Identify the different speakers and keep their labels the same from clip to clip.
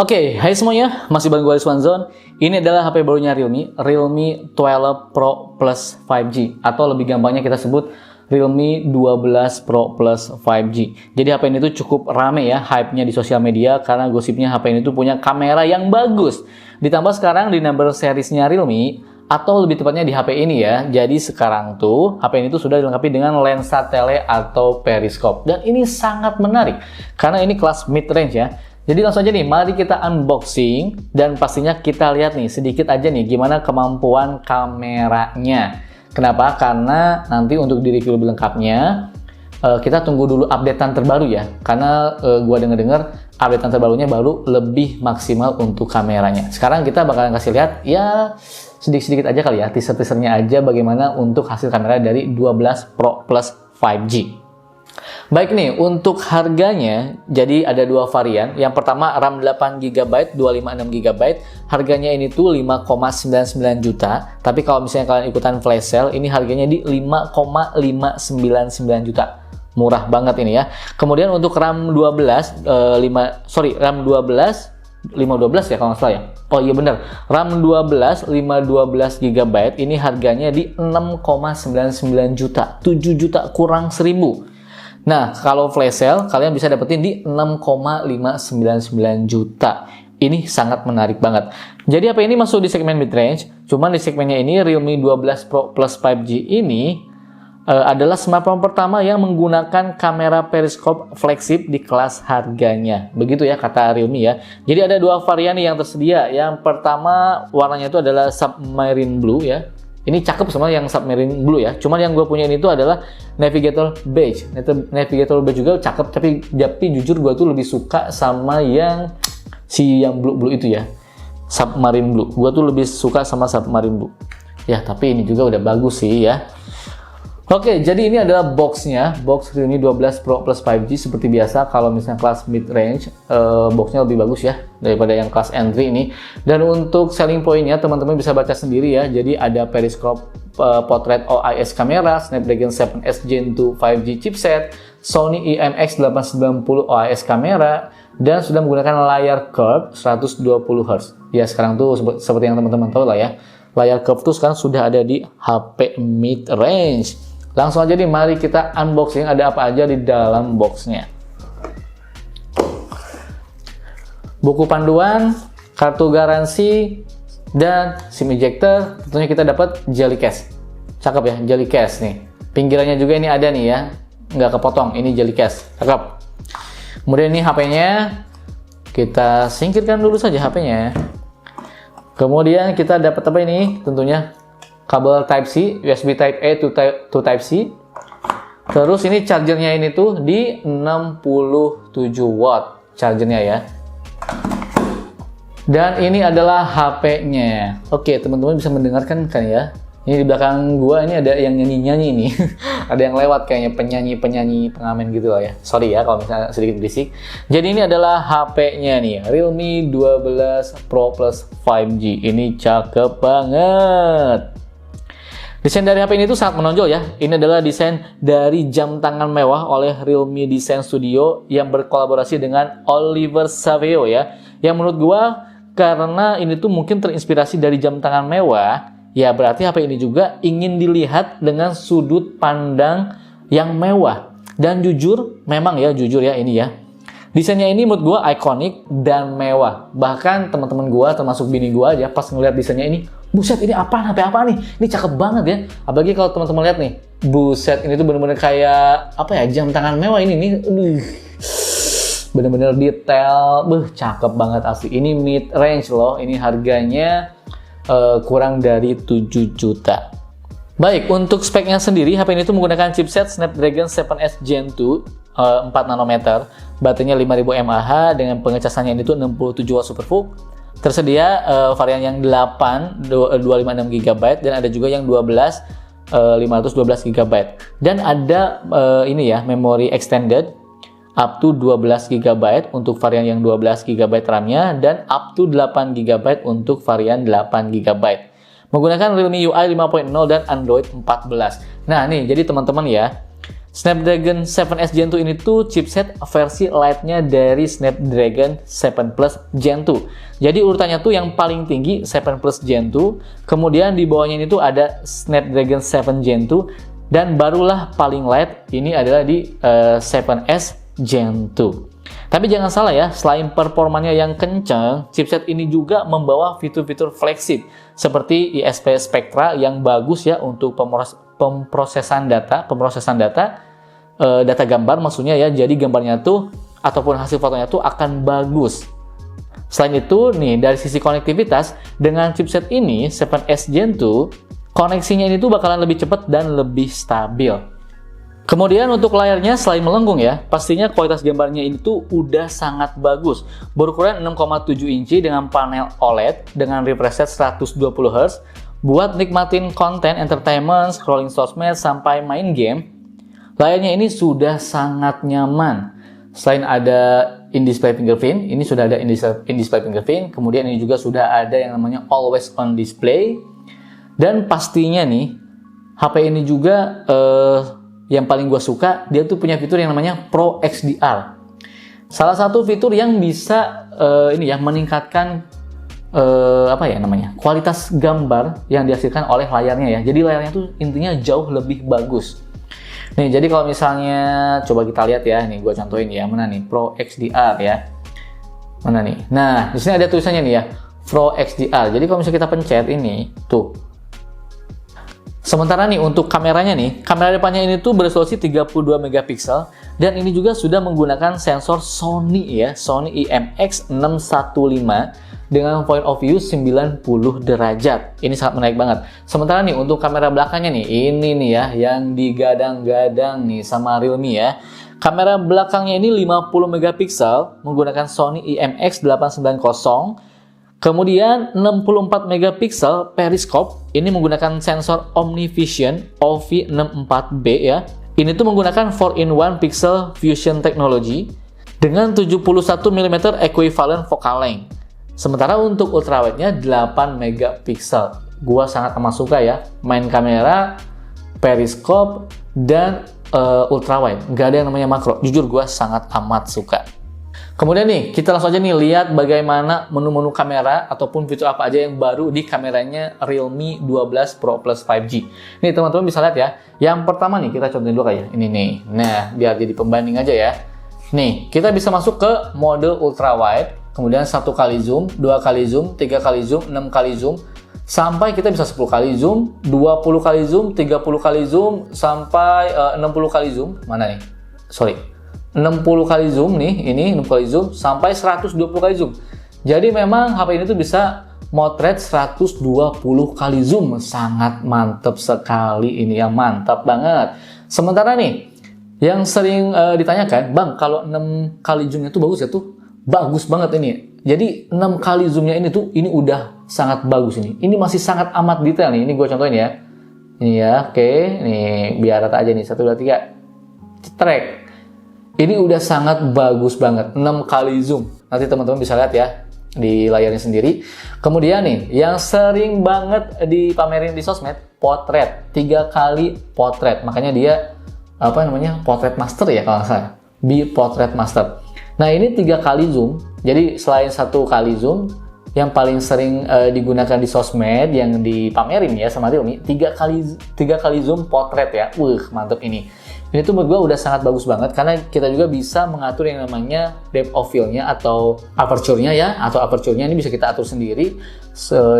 Speaker 1: Oke, hai semuanya, masih bareng gue Rizwan Zone. Ini adalah HP barunya Realme 12 Pro Plus 5G, atau lebih gampangnya kita sebut Realme 12 Pro Plus 5G. Jadi HP ini tuh cukup rame ya hype-nya di sosial media karena gosipnya HP ini tuh punya kamera yang bagus. Ditambah sekarang di number series-nya Realme, atau lebih tepatnya di HP ini ya. Jadi sekarang tuh HP ini tuh sudah dilengkapi dengan lensa tele atau periskop. Dan ini sangat menarik karena ini kelas mid range ya. Jadi langsung aja nih, mari kita unboxing dan pastinya kita lihat nih sedikit aja nih gimana kemampuan kameranya. Kenapa? Karena nanti untuk di review lebih lengkapnya kita tunggu dulu updatean terbaru ya. Karena gua denger updatean terbarunya baru lebih maksimal untuk kameranya. Sekarang kita bakalan kasih lihat ya sedikit-sedikit aja kali ya, teaser-teasernya aja bagaimana untuk hasil kamera dari 12 Pro Plus 5G. Baik nih, untuk harganya, jadi ada dua varian. Yang pertama RAM 8GB, 256GB. Harganya ini tuh 5,99 juta. Tapi kalau misalnya kalian ikutan flash sale, ini harganya di 5,599 juta. Murah banget ini ya. Kemudian untuk RAM 12, RAM 12, 512 ya kalau nggak salah ya. Oh iya bener, RAM 12, 512GB ini harganya di 6,99 juta. 7 juta kurang 1000. Nah, kalau flash sale, kalian bisa dapetin di 6,599 juta. Ini sangat menarik banget. Jadi HP ini masuk di segmen mid-range, cuman di segmennya ini Realme 12 Pro Plus 5G ini adalah smartphone pertama yang menggunakan kamera periskop flagship di kelas harganya. Begitu ya kata Realme ya. Jadi ada dua varian yang tersedia. Yang pertama warnanya itu adalah Submarine Blue ya. Ini cakep sama yang Submarine Blue ya. Cuman yang gue punya ini tuh adalah Navigator Beige. Navigator Beige juga cakep, tapi jujur gue tuh lebih suka sama yang blue itu ya. Submarine Blue. Gue tuh lebih suka sama Submarine Blue. Ya, tapi ini juga udah bagus sih ya. Oke, jadi ini adalah boxnya, box Realme 12 Pro Plus 5G seperti biasa. Kalau misalnya kelas mid range, boxnya lebih bagus ya daripada yang kelas entry ini. Dan untuk selling pointnya teman-teman bisa baca sendiri ya. Jadi ada periscope portrait OIS kamera, Snapdragon 7S Gen 2 5G chipset, Sony IMX890 OIS kamera, dan sudah menggunakan layar curve 120Hz. Ya sekarang tuh seperti yang teman-teman tahu lah ya. Layar curve tuh sekarang sudah ada di HP mid range. Langsung aja nih, mari kita unboxing ada apa aja di dalam boxnya. Buku panduan, kartu garansi, dan SIM ejector. Tentunya kita dapat jelly case. Cakep ya, jelly case nih. Pinggirannya juga ini ada nih ya, nggak kepotong. Ini jelly case, cakep. Kemudian ini HP-nya, kita singkirkan dulu saja HP-nya. Kemudian kita dapat apa ini? Tentunya kabel Type-C, USB Type-A to Type-C. Terus ini chargernya ini tuh di 67 watt chargernya ya. Dan ini adalah HP-nya. Oke, teman-teman bisa mendengarkan kan ya? Ini di belakang gua ini ada yang nyanyi-nyanyi nih. Ada yang lewat kayaknya penyanyi pengamen gitu lah ya. Sorry ya kalau misalnya sedikit berisik. Jadi ini adalah HP-nya nih, Realme 12 Pro Plus 5G. Ini cakep banget. Desain dari HP ini tuh sangat menonjol ya. Ini adalah desain dari jam tangan mewah oleh Realme Design Studio yang berkolaborasi dengan Oliver Savio ya. Yang menurut gua karena ini tuh mungkin terinspirasi dari jam tangan mewah, ya berarti HP ini juga ingin dilihat dengan sudut pandang yang mewah. Dan jujur, memang ya jujur ya ini ya. Desainnya ini menurut gua ikonik dan mewah. Bahkan teman-teman gua termasuk bini gua aja pas ngeliat desainnya ini, buset ini apaan, HP apa nih? Ini cakep banget ya. Apalagi kalau teman-teman lihat nih, buset ini tuh bener-bener kayak apa ya, jam tangan mewah ini nih. Bener-bener detail, cakep banget asli. Ini mid range loh. Ini harganya kurang dari 7 juta. Baik, untuk speknya sendiri HP ini tuh menggunakan chipset Snapdragon 7S Gen 2 4 nanometer. Baterainya 5000 mAh dengan pengecasannya ini tuh 67 watt SuperVOOC. Tersedia varian yang 8 256GB dan ada juga yang 12 512GB. Dan ada ini ya, memori extended up to 12GB untuk varian yang 12GB RAM-nya dan up to 8GB untuk varian 8GB. Menggunakan Realme UI 5.0 dan Android 14. Nah nih, jadi teman-teman ya, Snapdragon 7S Gen 2 ini tuh chipset versi Lite-nya dari Snapdragon 7 Plus Gen 2. Jadi urutannya tuh yang paling tinggi 7 Plus Gen 2, kemudian di bawahnya ini tuh ada Snapdragon 7 Gen 2, dan barulah paling light ini adalah di 7S Gen 2. Tapi jangan salah ya, selain performanya yang kencang, chipset ini juga membawa fitur-fitur flagship seperti ISP Spectra yang bagus ya untuk pemrosesan data gambar maksudnya ya. Jadi gambarnya tuh ataupun hasil fotonya tuh akan bagus. Selain itu nih, dari sisi konektivitas, dengan chipset ini 7S Gen 2 koneksinya ini tuh bakalan lebih cepat dan lebih stabil. Kemudian untuk layarnya selain melengkung ya, pastinya kualitas gambarnya ini tuh udah sangat bagus. Berukuran 6,7 inci dengan panel OLED dengan refresh rate 120 Hz. Buat nikmatin konten entertainment, scrolling sosmed, sampai main game, layarnya ini sudah sangat nyaman. Selain ada in-display fingerprint, ini sudah ada in-display fingerprint, kemudian ini juga sudah ada yang namanya always on display. Dan pastinya nih, HP ini juga yang paling gue suka, dia tuh punya fitur yang namanya Pro XDR. Salah satu fitur yang bisa meningkatkan kualitas gambar yang dihasilkan oleh layarnya ya. Jadi layarnya tuh intinya jauh lebih bagus. Nih, jadi kalau misalnya coba kita lihat ya, nih gue contohin ya, mana nih Pro XDR ya, mana nih. Nah, di sini ada tulisannya nih ya, Pro XDR. Jadi kalau misalnya kita pencet ini, tuh. Sementara nih untuk kameranya nih, kamera depannya ini tuh beresolusi 32 megapiksel dan ini juga sudah menggunakan sensor Sony ya, Sony IMX615 dengan point of view 90 derajat. Ini sangat menarik banget. Sementara nih untuk kamera belakangnya nih, ini nih ya yang digadang-gadang nih sama Realme ya. Kamera belakangnya ini 50 megapiksel menggunakan Sony IMX890. Kemudian 64 megapiksel periskop, ini menggunakan sensor OmniVision OV64B ya. Ini tuh menggunakan 4-in-1 pixel fusion technology dengan 71 mm equivalent focal length. Sementara untuk ultrawide-nya 8 megapiksel. Gua sangat amat suka ya, main kamera, periskop, dan ultrawide. Nggak ada yang namanya makro. Jujur gua sangat amat suka. Kemudian nih, kita langsung aja nih lihat bagaimana menu-menu kamera ataupun fitur apa aja yang baru di kameranya Realme 12 Pro Plus 5G. Nih teman-teman bisa lihat ya. Yang pertama nih, kita contohin dulu kayak ini nih. Nah, biar jadi pembanding aja ya. Nih, kita bisa masuk ke mode ultra wide, kemudian 1 kali zoom, 2 kali zoom, 3 kali zoom, 6 kali zoom, sampai kita bisa 10 kali zoom, 20 kali zoom, 30 kali zoom, sampai 60 kali zoom. Mana nih? Sorry. 60 kali zoom nih, ini 60 kali zoom sampai 120 kali zoom. Jadi memang HP ini tuh bisa motret 120 kali zoom. Sangat mantap sekali ini ya, mantap banget. Sementara nih, yang sering ditanyakan, "Bang, kalau 6 kali zoomnya tuh bagus ya?" Tuh bagus banget ini. Jadi 6 kali zoomnya ini tuh ini udah sangat bagus ini. Ini masih sangat amat detail nih. Ini gue contohin ya. Ini ya, oke. Nih biar rata aja nih, 1, 2, 3. Cetrek. Ini udah sangat bagus banget, 6 kali zoom. Nanti teman-teman bisa lihat ya di layarnya sendiri. Kemudian nih, yang sering banget dipamerin di sosmed, potret. 3 kali potret. Makanya dia potret master ya kalau nggak salah. Potret master. Nah, ini 3 kali zoom. Jadi selain 1 kali zoom, yang paling sering digunakan di sosmed yang dipamerin ya sama Realme, 3 kali zoom potret ya. Mantep ini. Ini tuh menurut gue udah sangat bagus banget karena kita juga bisa mengatur yang namanya depth of field-nya atau aperture-nya ya, atau aperture-nya ini bisa kita atur sendiri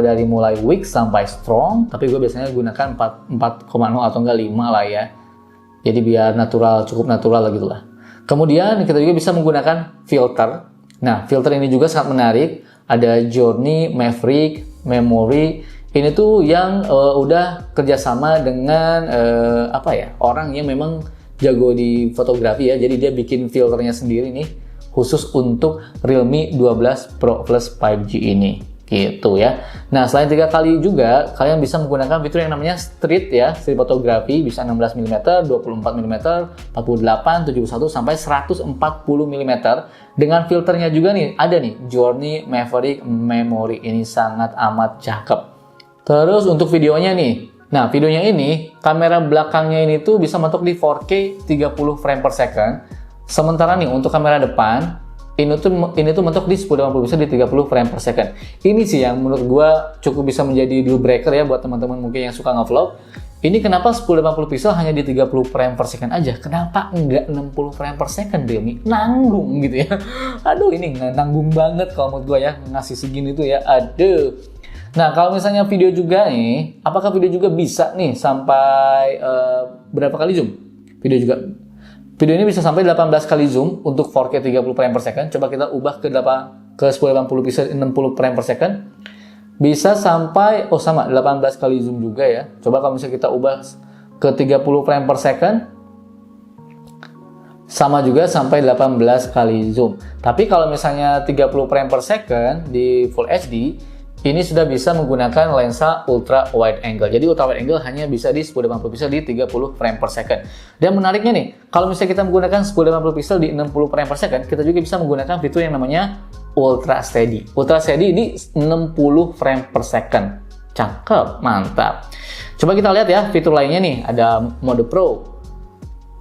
Speaker 1: dari mulai weak sampai strong, tapi gue biasanya gunakan 4,0 atau enggak 5 lah ya. Jadi biar natural, cukup natural lah gitu lah. Kemudian kita juga bisa menggunakan filter. Nah, filter ini juga sangat menarik. Ada Journey, Maverick, Memory. Ini tuh yang udah kerjasama dengan orang yang memang jago di fotografi ya. Jadi dia bikin filternya sendiri nih khusus untuk Realme 12 Pro Plus 5G ini gitu ya. Nah, selain 3 kali juga kalian bisa menggunakan fitur yang namanya street ya, street fotografi, bisa 16 mm, 24 mm, 48, 71 sampai 140 mm. Dengan filternya juga nih ada nih Journey, Maverick, Memory. Ini sangat amat cakep. Terus untuk videonya nih, Nah, videonya ini, kamera belakangnya ini tuh bisa mentok di 4K 30 frame per second. Sementara nih, untuk kamera depan, ini tuh mentok di 1080 bisa di 30 frame per second. Ini sih yang menurut gua cukup bisa menjadi deal breaker ya buat teman-teman mungkin yang suka nge-vlog. Ini kenapa 1080 pixel hanya di 30 frame per second aja? Kenapa enggak 60 frame per second, Realme? Nanggung gitu ya. Aduh, ini nanggung banget kalau menurut gua ya, ngasih segini tuh ya. Aduh. Nah, kalau misalnya video juga nih, apakah video juga bisa nih sampai berapa kali zoom? Video ini bisa sampai 18 kali zoom untuk 4K 30 frame per second. Coba kita ubah ke 1080 pixel 60 frame per second. Bisa sampai, sama 18 kali zoom juga ya. Coba kalau misalnya kita ubah ke 30 frame per second. Sama juga sampai 18 kali zoom. Tapi kalau misalnya 30 frame per second di Full HD, ini sudah bisa menggunakan lensa ultra wide angle. Jadi ultra wide angle hanya bisa di 1080 pixel di 30 frame per second. Dan menariknya nih, kalau misalnya kita menggunakan 1080 pixel di 60 frame per second, kita juga bisa menggunakan fitur yang namanya ultra steady. Ultra steady di 60 frame per second. Cakep, mantap. Coba kita lihat ya fitur lainnya nih. Ada mode Pro.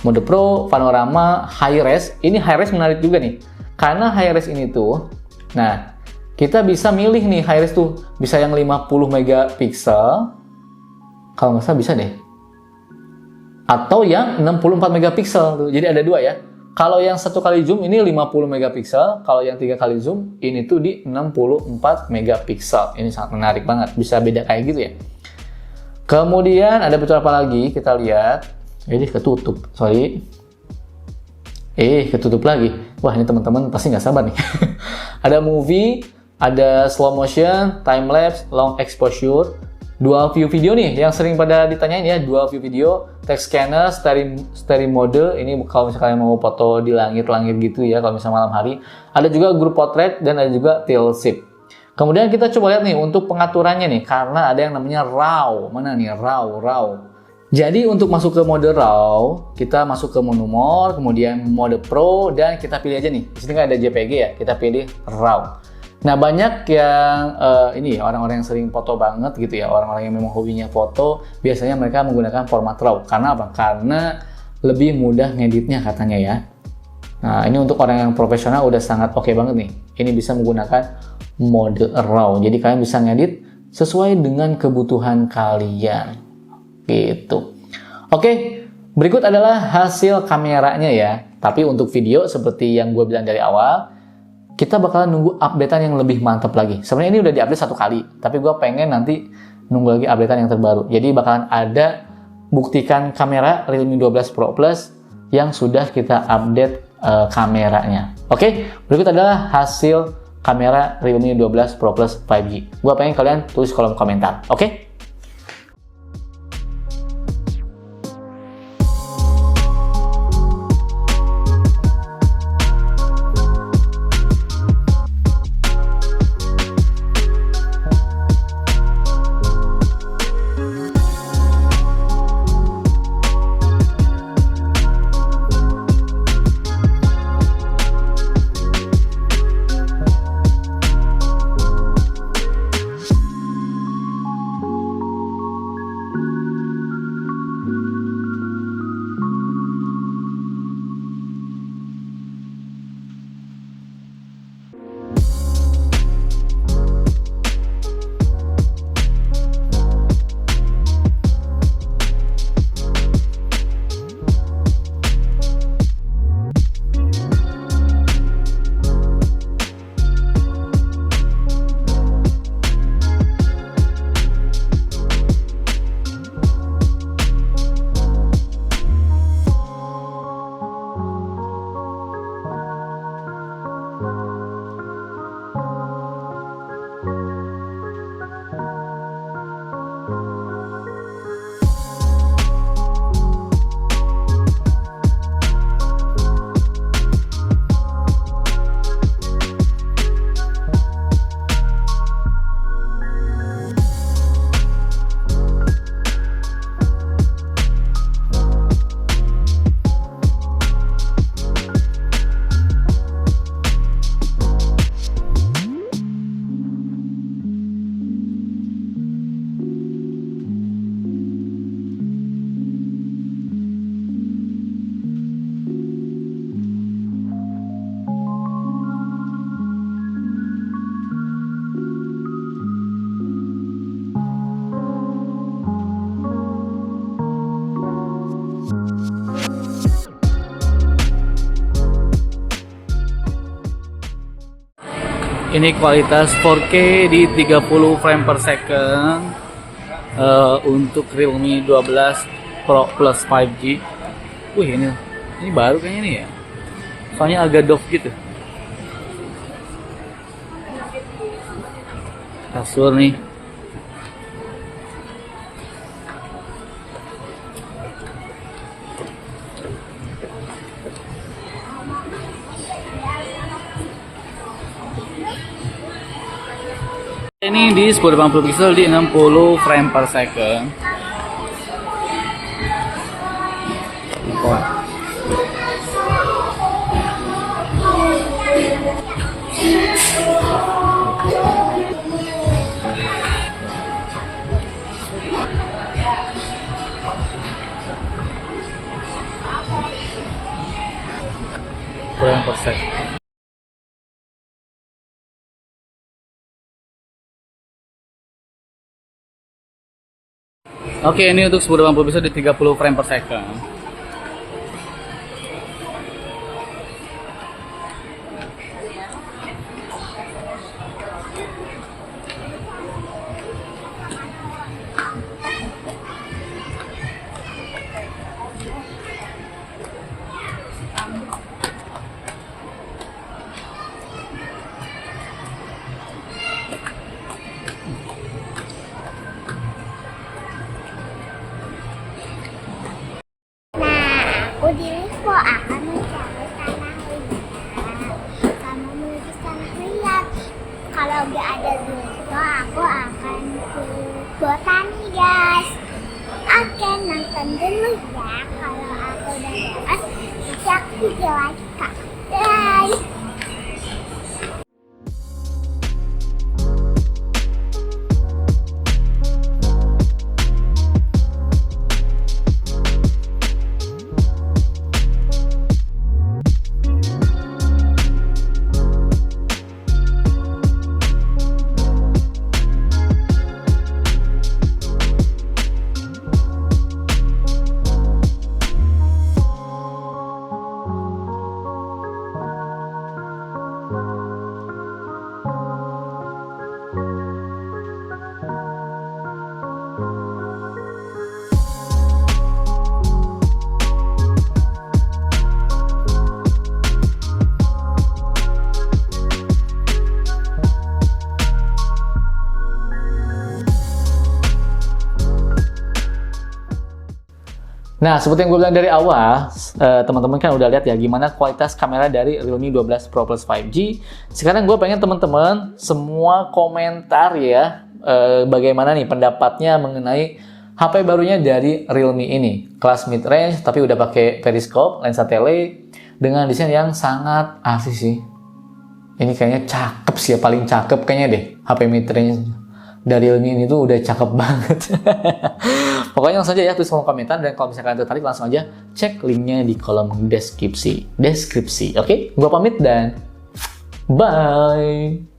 Speaker 1: Mode Pro, panorama, high res. Ini high res menarik juga nih. Karena high res ini tuh, nah, kita bisa milih nih high res tuh, bisa yang 50 megapiksel, kalau nggak salah bisa deh, atau yang 64 megapiksel tuh. Jadi ada dua ya. Kalau yang satu kali zoom ini 50 megapiksel, kalau yang 3 kali zoom ini tuh di 64 megapiksel. Ini sangat menarik banget, bisa beda kayak gitu ya. Kemudian ada fitur apa lagi? Kita lihat. Ini ketutup, sorry. Ketutup lagi. Wah, ini teman-teman pasti nggak sabar nih. Ada movie, ada slow motion, time lapse, long exposure, dual view video nih yang sering pada ditanyain ya, dual view video, text scanner, stereo mode. Ini kalau misalnya kalian mau foto di langit-langit gitu ya, kalau misalnya malam hari. Ada juga group portrait dan ada juga tilt shift. Kemudian kita coba lihat nih untuk pengaturannya nih, karena ada yang namanya RAW. Mana nih RAW? Jadi untuk masuk ke mode RAW, kita masuk ke menu more, kemudian mode Pro, dan kita pilih aja nih. Di sini kan ada JPG ya, kita pilih RAW. Nah, banyak yang ini orang-orang yang sering foto banget gitu ya, orang-orang yang memang hobinya foto, biasanya mereka menggunakan format RAW. Karena apa? Karena lebih mudah ngeditnya katanya ya. Nah, ini untuk orang yang profesional udah sangat oke banget nih. Ini bisa menggunakan mode RAW. Jadi kalian bisa ngedit sesuai dengan kebutuhan kalian. Gitu. Oke, berikut adalah hasil kameranya ya. Tapi untuk video seperti yang gue bilang dari awal, kita bakalan nunggu updatean yang lebih mantap lagi. Sebenarnya ini udah diupdate 1 kali, tapi gue pengen nanti nunggu lagi updatean yang terbaru. Jadi bakalan ada buktikan kamera Realme 12 Pro Plus yang sudah kita update kameranya. Oke, berikut adalah hasil kamera Realme 12 Pro Plus 5G. Gue pengen kalian tulis kolom komentar. Oke? Ini kualitas 4K di 30 frame per second untuk Realme 12 Pro Plus 5G. Wih, ini baru kayaknya nih ya. Soalnya agak doff gitu. Kasur nih. Ini di 1080 pixel di 60 frame per second. Frame per second. Oke, ini untuk 1080 pixel di 30 frame per second.
Speaker 2: Aku di Livo akan mencari tanah liat. Kamu menuju tanah liat. Kalau nggak ada di Livo, aku akan ke Botani, guys. Oke, nonton dulu ya. Kalau aku udah dapat, nanti aku video lagi, Kak. Bye.
Speaker 1: Nah, seperti yang gue bilang dari awal, teman-teman kan udah lihat ya gimana kualitas kamera dari Realme 12 Pro Plus 5G. Sekarang gue pengen teman-teman semua komentar ya, bagaimana nih pendapatnya mengenai HP barunya dari Realme ini. Kelas mid-range tapi udah pakai periscope, lensa tele, dengan desain yang sangat asik sih. Ini kayaknya cakep sih ya, paling cakep kayaknya deh HP mid-range dari Realme ini tuh udah cakep banget. Pokoknya langsung aja ya tulis kolom komentar, dan kalau misalkan kalian tertarik langsung aja cek linknya di kolom deskripsi. Oke, gua pamit dan bye.